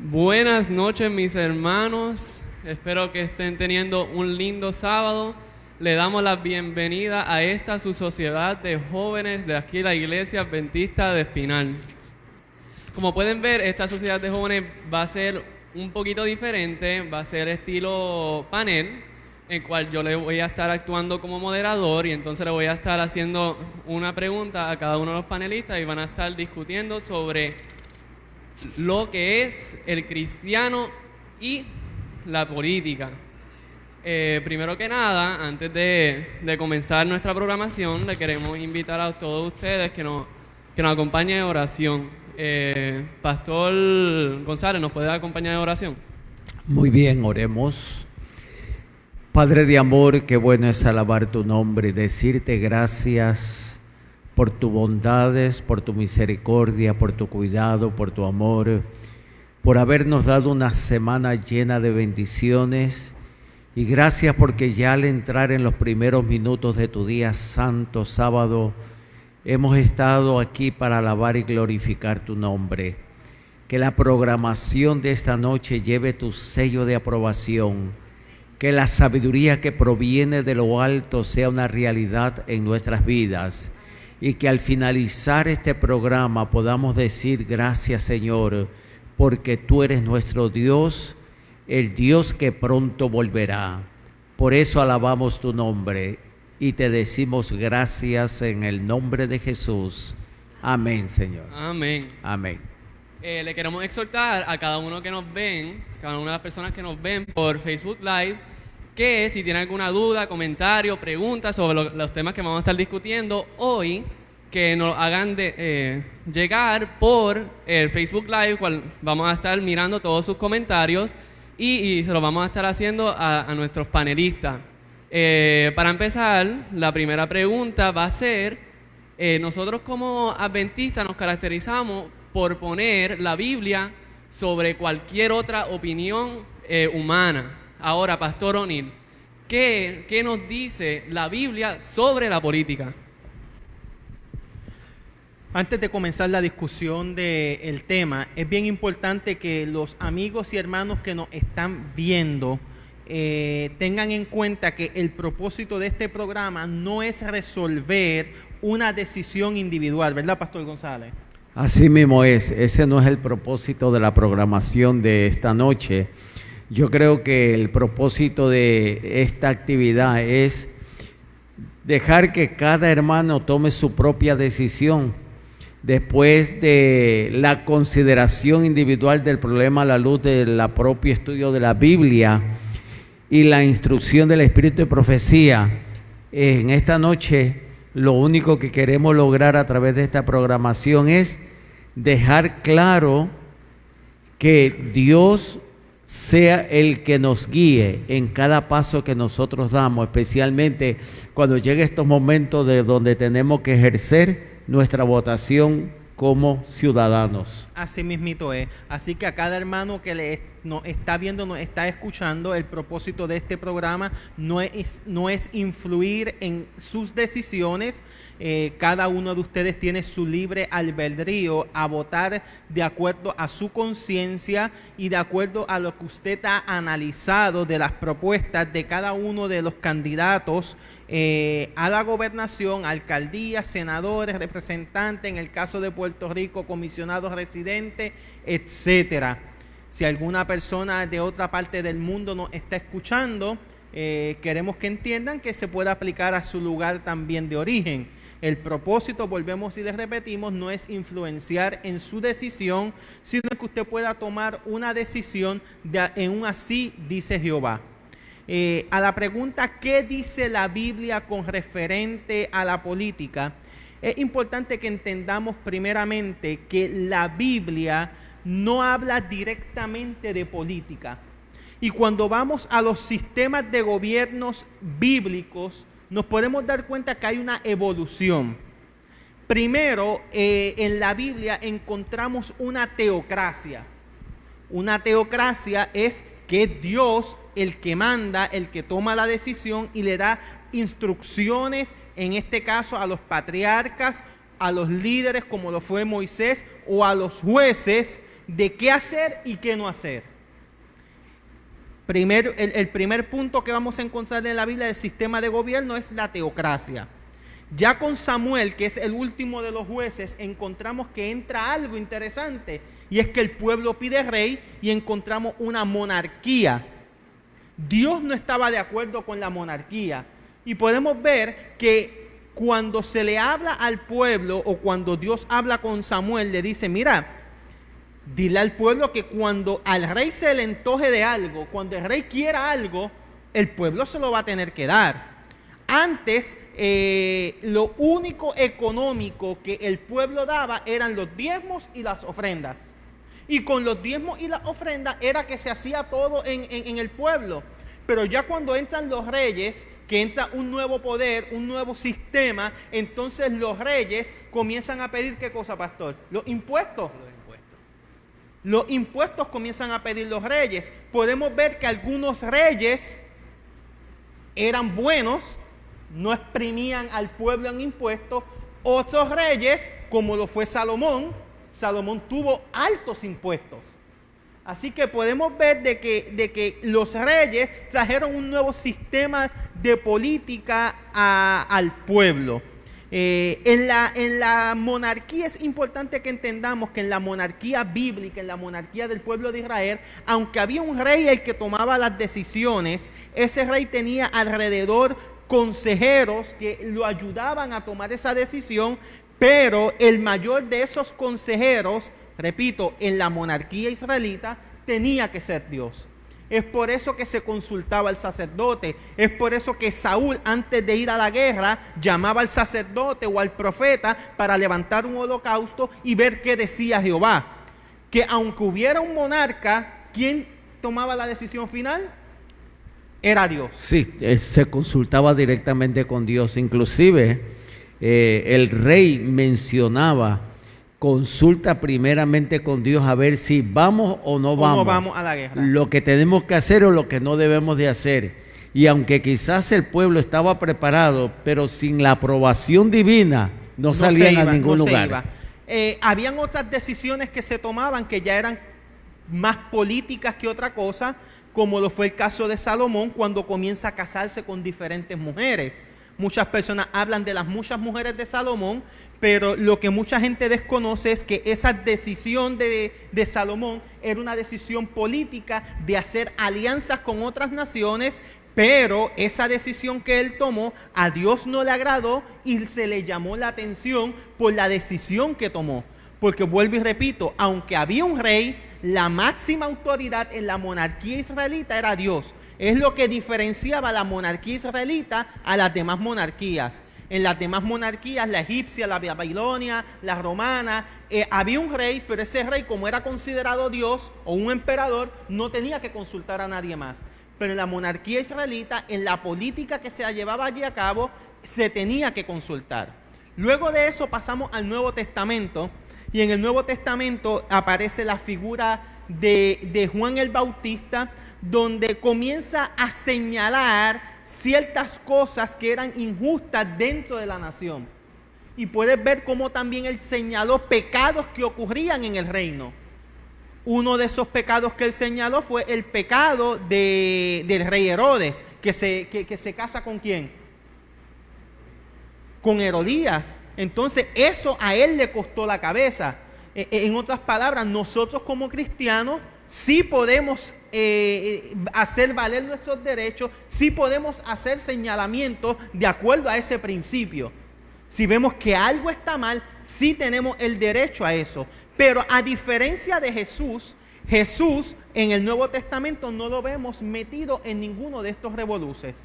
Buenas noches, mis hermanos. Espero que estén teniendo un lindo sábado. Le damos la bienvenida a esta su sociedad de jóvenes de aquí, la Iglesia Adventista de Espinal. Como pueden ver, esta sociedad de jóvenes va a ser un poquito diferente, va a ser estilo panel, en cual yo le voy a estar actuando como moderador y entonces le voy a estar haciendo una pregunta a cada uno de los panelistas y van a estar discutiendo sobre lo que es el cristiano y la política. Primero que nada, antes de comenzar nuestra programación, le queremos invitar a todos ustedes que nos acompañen en oración. Pastor González, ¿nos puede acompañar en oración? Muy bien, oremos. Padre de amor, qué bueno es alabar tu nombre y decirte gracias por tus bondades, por tu misericordia, por tu cuidado, por tu amor, por habernos dado una semana llena de bendiciones. Y gracias porque ya al entrar en los primeros minutos de tu día santo, sábado, hemos estado aquí para alabar y glorificar tu nombre. Que la programación de esta noche lleve tu sello de aprobación. Que la sabiduría que proviene de lo alto sea una realidad en nuestras vidas. Y que al finalizar este programa podamos decir gracias, Señor, porque tú eres nuestro Dios, el Dios que pronto volverá. Por eso alabamos tu nombre y te decimos gracias en el nombre de Jesús. Amén, Señor. Amén. Amén. Le queremos exhortar a cada uno que nos ven, cada una de las personas que nos ven por Facebook Live, que si tienen alguna duda, comentario, pregunta sobre los temas que vamos a estar discutiendo hoy, que nos hagan llegar por el Facebook Live, cual vamos a estar mirando todos sus comentarios y se los vamos a estar haciendo a nuestros panelistas. Para empezar, la primera pregunta va a ser, nosotros como adventistas nos caracterizamos por poner la Biblia sobre cualquier otra opinión humana. Ahora, Pastor O'Neill, ¿qué nos dice la Biblia sobre la política? Antes de comenzar la discusión del tema, es bien importante que los amigos y hermanos que nos están viendo tengan en cuenta que el propósito de este programa no es resolver una decisión individual, ¿verdad, Pastor González? Así mismo es, ese no es el propósito de la programación de esta noche. Yo creo que el propósito de esta actividad es dejar que cada hermano tome su propia decisión después de la consideración individual del problema a la luz del propio estudio de la Biblia y la instrucción del Espíritu de profecía. En esta noche lo único que queremos lograr a través de esta programación es dejar claro que Dios sea el que nos guíe en cada paso que nosotros damos, especialmente cuando llegue estos momentos de donde tenemos que ejercer nuestra votación como ciudadanos. Así mismito es. Así que a cada hermano que nos está viendo, nos está escuchando, el propósito de este programa no es influir en sus decisiones. Cada uno de ustedes tiene su libre albedrío a votar de acuerdo a su conciencia y de acuerdo a lo que usted ha analizado de las propuestas de cada uno de los candidatos a la gobernación, alcaldía, senadores, representantes, en el caso de Puerto Rico, comisionados residentes, etcétera. Si alguna persona de otra parte del mundo nos está escuchando, queremos que entiendan que se puede aplicar a su lugar también de origen. El propósito, volvemos y les repetimos, no es influenciar en su decisión, sino que usted pueda tomar una decisión en un así dice Jehová. A la pregunta, ¿qué dice la Biblia con referente a la política? Es importante que entendamos primeramente que la Biblia no habla directamente de política. Y cuando vamos a los sistemas de gobiernos bíblicos, nos podemos dar cuenta que hay una evolución. Primero, en la Biblia encontramos una teocracia. Una teocracia es que es Dios el que manda, el que toma la decisión y le da instrucciones, en este caso a los patriarcas, a los líderes como lo fue Moisés o a los jueces de qué hacer y qué no hacer. Primero, el primer punto que vamos a encontrar en la Biblia del sistema de gobierno es la teocracia. Ya con Samuel, que es el último de los jueces, encontramos que entra algo interesante, y es que el pueblo pide rey y encontramos una monarquía. Dios no estaba de acuerdo con la monarquía, y podemos ver que cuando se le habla al pueblo, o cuando Dios habla con Samuel, le dice: mira, dile al pueblo que cuando al rey se le antoje de algo, cuando el rey quiera algo, el pueblo se lo va a tener que dar. Antes, lo único económico que el pueblo daba eran los diezmos y las ofrendas. Y con los diezmos y las ofrendas era que se hacía todo en el pueblo. Pero ya cuando entran los reyes, que entra un nuevo poder, un nuevo sistema, entonces los reyes comienzan a pedir, ¿qué cosa, pastor? Los impuestos. Los impuestos comienzan a pedir los reyes. Podemos ver que algunos reyes eran buenos, no exprimían al pueblo en impuestos. Otros reyes, como lo fue Salomón tuvo altos impuestos. Así que podemos ver de que los reyes trajeron un nuevo sistema de política al pueblo. En la monarquía es importante que entendamos que en la monarquía bíblica, en la monarquía del pueblo de Israel, aunque había un rey el que tomaba las decisiones, ese rey tenía alrededor consejeros que lo ayudaban a tomar esa decisión, pero el mayor de esos consejeros, repito, en la monarquía israelita, tenía que ser Dios. Es por eso que se consultaba al sacerdote. Es por eso que Saúl, antes de ir a la guerra, llamaba al sacerdote o al profeta para levantar un holocausto y ver qué decía Jehová. Que aunque hubiera un monarca, ¿quién tomaba la decisión final? Era Dios. Sí, se consultaba directamente con Dios. Inclusive, el rey mencionaba: consulta primeramente con Dios a ver si vamos o no vamos a la guerra. Lo que tenemos que hacer o lo que no debemos de hacer. Y aunque quizás el pueblo estaba preparado, pero sin la aprobación divina no salían a ningún lugar. Habían otras decisiones que se tomaban que ya eran más políticas que otra cosa, como lo fue el caso de Salomón cuando comienza a casarse con diferentes mujeres. Muchas personas hablan de las muchas mujeres de Salomón, pero lo que mucha gente desconoce es que esa decisión de Salomón era una decisión política de hacer alianzas con otras naciones, pero esa decisión que él tomó a Dios no le agradó y se le llamó la atención por la decisión que tomó. Porque vuelvo y repito, aunque había un rey, la máxima autoridad en la monarquía israelita era Dios. Es lo que diferenciaba la monarquía israelita a las demás monarquías. En las demás monarquías, la egipcia, la babilonia, la romana, había un rey, pero ese rey, como era considerado Dios o un emperador, no tenía que consultar a nadie más. Pero en la monarquía israelita, en la política que se llevaba allí a cabo, se tenía que consultar. Luego de eso pasamos al Nuevo Testamento, y en el Nuevo Testamento aparece la figura de Juan el Bautista, donde comienza a señalar ciertas cosas que eran injustas dentro de la nación. Y puedes ver cómo también él señaló pecados que ocurrían en el reino. Uno de esos pecados que él señaló fue el pecado del rey Herodes, que se casa ¿con quién? Con Herodías. Entonces eso a él le costó la cabeza. En otras palabras, nosotros como cristianos sí podemos hacer valer nuestros derechos, sí podemos hacer señalamientos de acuerdo a ese principio. Si vemos que algo está mal, sí tenemos el derecho a eso. Pero a diferencia de Jesús en el Nuevo Testamento no lo vemos metido en ninguno de estos revoluces.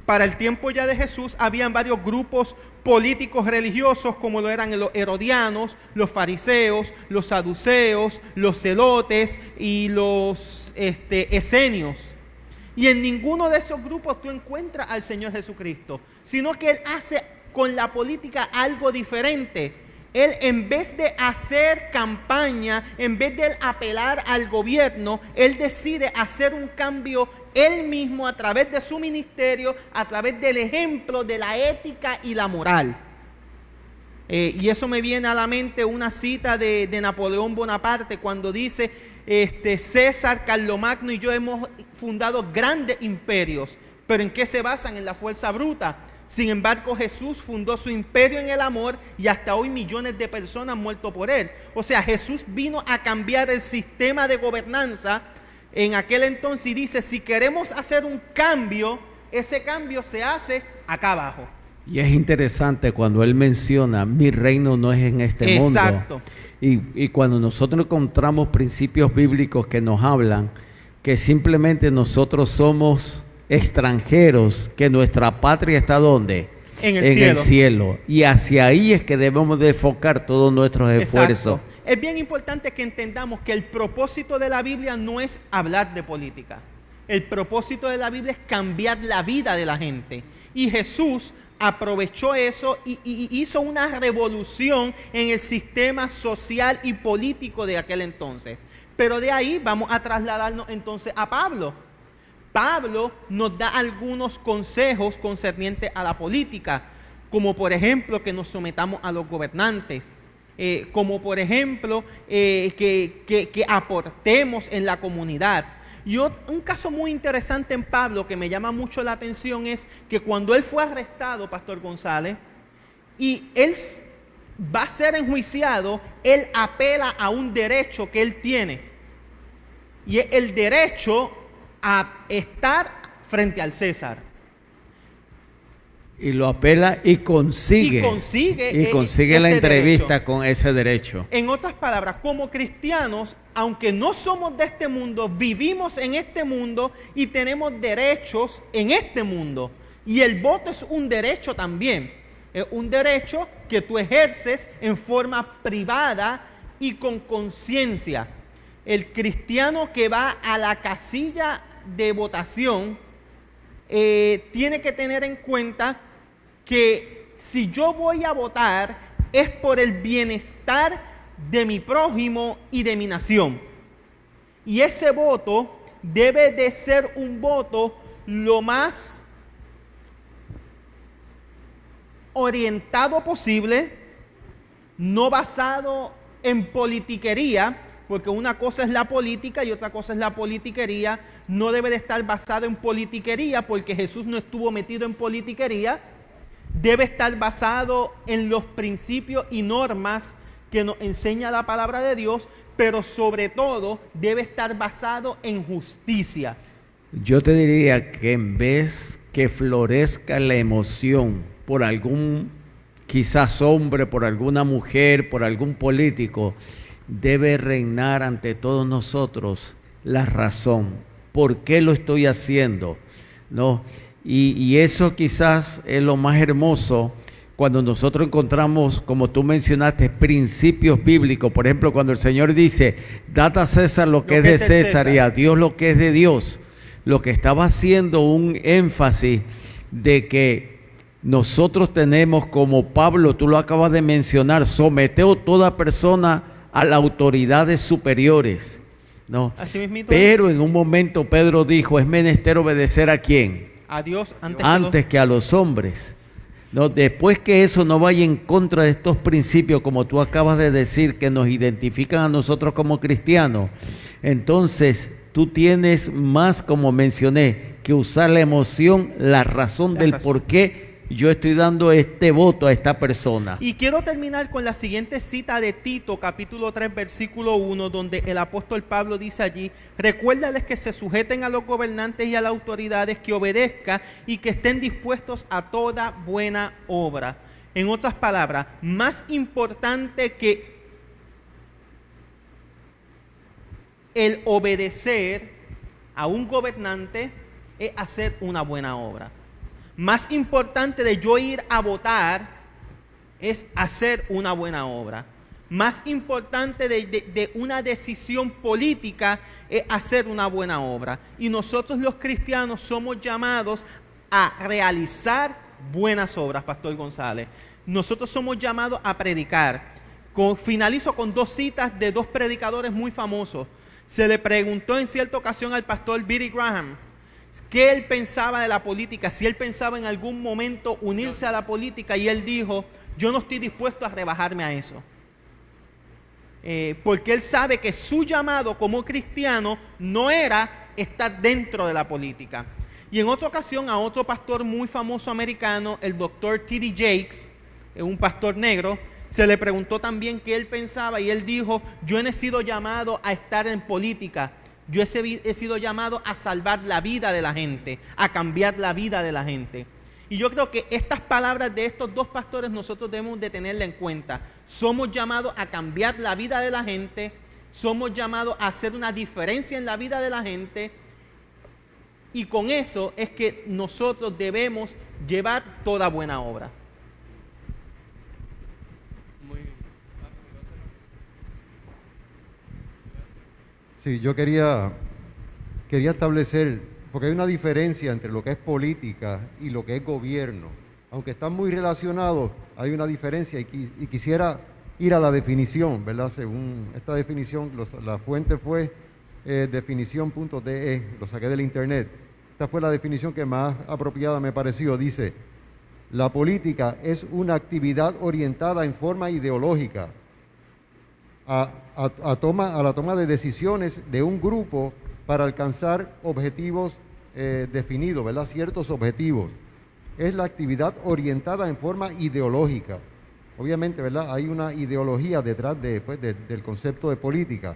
Para el tiempo ya de Jesús habían varios grupos políticos religiosos, como lo eran los herodianos, los fariseos, los saduceos, los celotes y los esenios. Y en ninguno de esos grupos tú encuentras al Señor Jesucristo, sino que Él hace con la política algo diferente. Él, en vez de hacer campaña, en vez de apelar al gobierno, Él decide hacer un cambio Él mismo a través de su ministerio, a través del ejemplo de la ética y la moral. Y eso me viene a la mente una cita de Napoleón Bonaparte cuando dice, César, Carlomagno y yo hemos fundado grandes imperios, pero ¿en qué se basan? En la fuerza bruta. Sin embargo, Jesús fundó su imperio en el amor y hasta hoy millones de personas han muerto por él. O sea, Jesús vino a cambiar el sistema de gobernanza en aquel entonces y dice, si queremos hacer un cambio, ese cambio se hace acá abajo. Y es interesante cuando él menciona, mi reino no es en este mundo. Exacto. Y cuando nosotros encontramos principios bíblicos que nos hablan que simplemente nosotros somos extranjeros, que nuestra patria está ¿dónde? En el el cielo. Y hacia ahí es que debemos de enfocar todos nuestros esfuerzos. Exacto. Es bien importante que entendamos que el propósito de la Biblia no es hablar de política. El propósito de la Biblia es cambiar la vida de la gente. Y Jesús aprovechó eso y hizo una revolución en el sistema social y político de aquel entonces. Pero de ahí vamos a trasladarnos entonces a Pablo. Pablo nos da algunos consejos concernientes a la política, como por ejemplo que nos sometamos a los gobernantes, como por ejemplo que aportemos en la comunidad. Y un caso muy interesante en Pablo que me llama mucho la atención es que cuando él fue arrestado, Pastor González, y él va a ser enjuiciado, él apela a un derecho que él tiene. Y es el derecho a estar frente al César. Y lo apela y consigue la entrevista derecho. Con ese derecho. En otras palabras, como cristianos, aunque no somos de este mundo, vivimos en este mundo y tenemos derechos en este mundo. Y el voto es un derecho también. Es un derecho que tú ejerces en forma privada y con conciencia. El cristiano que va a la casilla de votación tiene que tener en cuenta que si yo voy a votar es por el bienestar de mi prójimo y de mi nación. Y ese voto debe de ser un voto lo más orientado posible, no basado en politiquería, porque una cosa es la política y otra cosa es la politiquería. No debe de estar basado en politiquería porque Jesús no estuvo metido en politiquería. Debe estar basado en los principios y normas que nos enseña la palabra de Dios, pero sobre todo debe estar basado en justicia. Yo te diría que en vez que florezca la emoción por algún quizás hombre, por alguna mujer, por algún político, debe reinar ante todos nosotros la razón. ¿Por qué lo estoy haciendo? ¿No? Y eso quizás es lo más hermoso cuando nosotros encontramos, como tú mencionaste, principios bíblicos. Por ejemplo, cuando el Señor dice, dad a César lo que es de César y a Dios lo que es de Dios. Lo que estaba haciendo un énfasis de que nosotros tenemos, como Pablo, tú lo acabas de mencionar, someteo toda persona a las autoridades superiores, ¿no? Así mismito. Pero en un momento Pedro dijo, es menester obedecer ¿a quién? A Dios antes que a los hombres. No, después que eso no vaya en contra de estos principios, como tú acabas de decir, que nos identifican a nosotros como cristianos, entonces tú tienes más, como mencioné, que usar la emoción, la razón del por qué yo estoy dando este voto a esta persona. Y quiero terminar con la siguiente cita de Tito, capítulo 3, versículo 1, donde el apóstol Pablo dice allí, recuérdales que se sujeten a los gobernantes y a las autoridades, que obedezcan y que estén dispuestos a toda buena obra. En otras palabras, más importante que el obedecer a un gobernante es hacer una buena obra. Más importante de yo ir a votar es hacer una buena obra. Más importante de una decisión política es hacer una buena obra. Y nosotros los cristianos somos llamados a realizar buenas obras, Pastor González. Nosotros somos llamados a predicar. Finalizo con dos citas de dos predicadores muy famosos. Se le preguntó en cierta ocasión al pastor Billy Graham qué él pensaba de la política, si él pensaba en algún momento unirse a la política, y él dijo, yo no estoy dispuesto a rebajarme a eso. Porque él sabe que su llamado como cristiano no era estar dentro de la política. Y en otra ocasión a otro pastor muy famoso americano, el doctor T.D. Jakes, un pastor negro, se le preguntó también qué él pensaba y él dijo: yo no he sido llamado a estar en política, yo he sido llamado a salvar la vida de la gente, a cambiar la vida de la gente. Y yo creo que estas palabras de estos dos pastores nosotros debemos de tenerla en cuenta. Somos llamados a cambiar la vida de la gente, somos llamados a hacer una diferencia en la vida de la gente, y con eso es que nosotros debemos llevar toda buena obra. Muy bien. Sí, yo quería establecer, porque hay una diferencia entre lo que es política y lo que es gobierno. Aunque están muy relacionados, hay una diferencia y quisiera ir a la definición, ¿verdad? Según esta definición, la fuente fue definición.de, lo saqué del internet. Esta fue la definición que más apropiada me pareció. Dice: la política es una actividad orientada en forma ideológica a la toma de decisiones de un grupo para alcanzar objetivos definidos, ¿verdad? Ciertos objetivos. Es la actividad orientada en forma ideológica. Obviamente, ¿verdad? Hay una ideología detrás del concepto de política.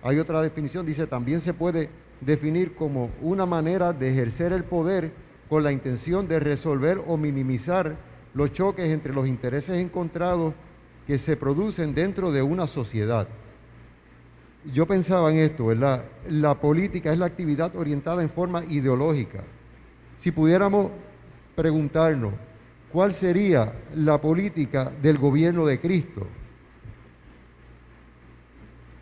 Hay otra definición, dice: también se puede definir como una manera de ejercer el poder con la intención de resolver o minimizar los choques entre los intereses encontrados que se producen dentro de una sociedad. Yo pensaba en esto, ¿verdad? La política es la actividad orientada en forma ideológica. Si pudiéramos preguntarnos, ¿cuál sería la política del gobierno de Cristo?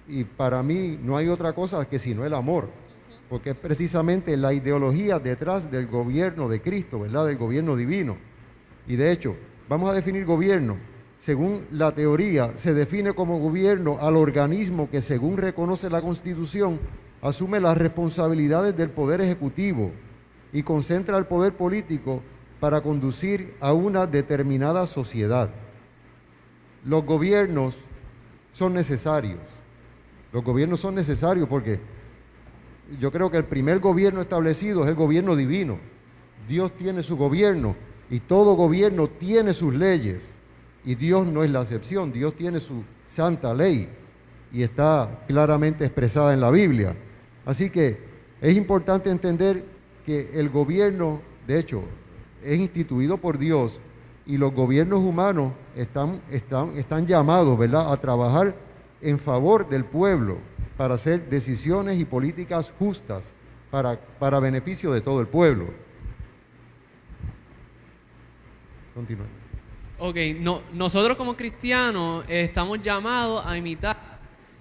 Y para mí no hay otra cosa que sino el amor, porque es precisamente la ideología detrás del gobierno de Cristo, ¿verdad? Del gobierno divino. Y de hecho, vamos a definir gobierno. Según la teoría, se define como gobierno al organismo que, según reconoce la Constitución, asume las responsabilidades del poder ejecutivo y concentra el poder político para conducir a una determinada sociedad. Los gobiernos son necesarios. Los gobiernos son necesarios porque yo creo que el primer gobierno establecido es el gobierno divino. Dios tiene su gobierno y todo gobierno tiene sus leyes. Y Dios no es la excepción. Dios tiene su santa ley y está claramente expresada en la Biblia. Así que es importante entender que el gobierno, de hecho, es instituido por Dios y los gobiernos humanos están llamados, ¿verdad?, a trabajar en favor del pueblo para hacer decisiones y políticas justas para beneficio de todo el pueblo. Continúa. Ok, nosotros como cristianos estamos llamados a imitar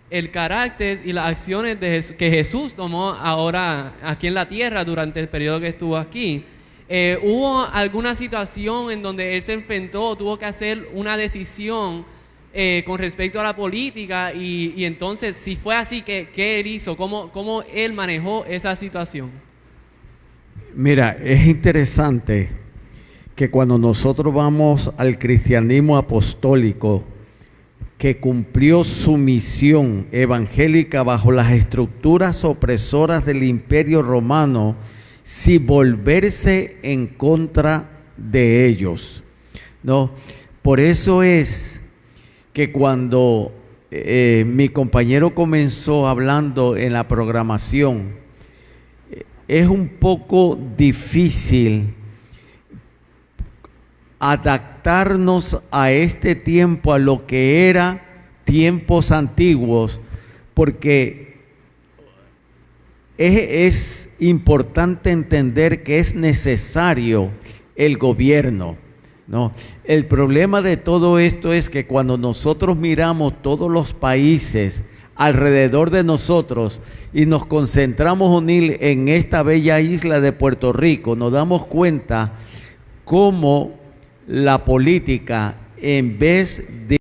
el carácter y las acciones que Jesús tomó ahora aquí en la tierra durante el periodo que estuvo aquí. ¿Hubo alguna situación en donde Él se enfrentó, tuvo que hacer una decisión con respecto a la política? Y entonces, si fue así, ¿qué Él hizo? ¿Cómo Él manejó esa situación? Mira, es interesante que cuando nosotros vamos al cristianismo apostólico, que cumplió su misión evangélica bajo las estructuras opresoras del Imperio Romano, sin volverse en contra de ellos, ¿no? Por eso es que cuando mi compañero comenzó hablando en la programación, es un poco difícil adaptarnos a este tiempo, a lo que era tiempos antiguos, porque es importante entender que es necesario el gobierno, ¿no? El problema de todo esto es que cuando nosotros miramos todos los países alrededor de nosotros y nos concentramos unir en esta bella isla de Puerto Rico, nos damos cuenta cómo la política, en vez de